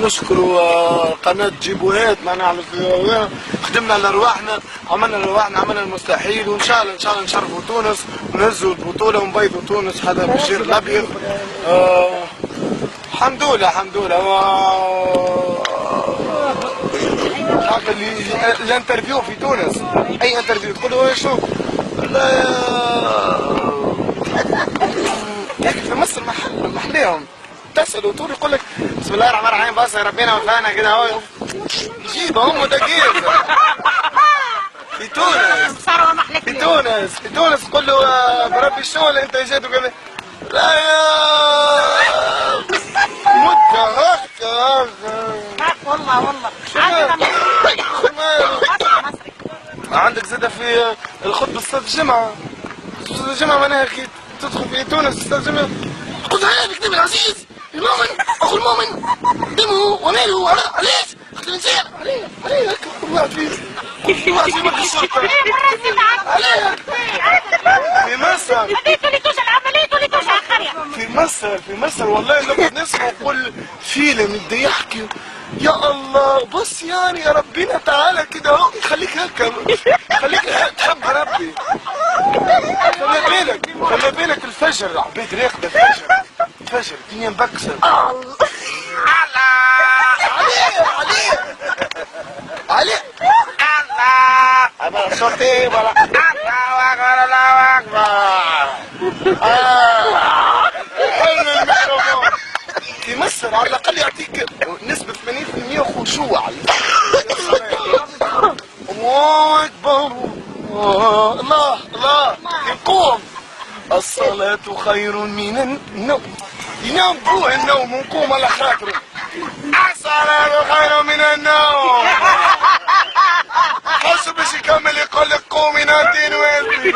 نشكروا قناة جيبوهات ما نعرف خدمنا لارواحنا، عملنا المستحيل، وان شاء الله نشرفوا تونس ونهزوا البطولة ونبيضوا تونس هذا بالجير الابيض. الحمد لله حق الانترفيو في تونس، اي انترفيو تقولوا شوف ياك في مصر محليهم تسألوا طول يقول لك بسم الله الرحمن الرحيم بس ربنا وفانا كده اهو يجيبهم دقيق. في تونس تقول له بربي الشغل انت جيت وكذا لا يا مدة هكا والله عندك زادة في الخطبة استاذ الجمعة معناها كي تدخل في تونس استاذ الجمعة قلت هيا بكتاب العزيز المؤمن اخو المؤمن دمه وماله علاش خاطر الانسان عليه هكا والله فيه والله في مركز الشرطة عليه في مصر في مصر والله لما نسمع كل فيلم يبدا يحكي يا الله بص يعني يا ربنا تعالى كده اهو خليك هكا خليك تحب ربي. خلي بالك الفجر عبيد راقده الفجر الدنيا مبكسه عليه انا صوتي ولا الله اكبر في مصر على الاقل يعطيك نسبة 80% خشوع. الله اكبر الله يقوم الصلاة خير من النوم ينام بوه النوم ونقوم على خاطره الصلاة خير من النوم حسب باش يكمل يقول لك قومي نادين وانتي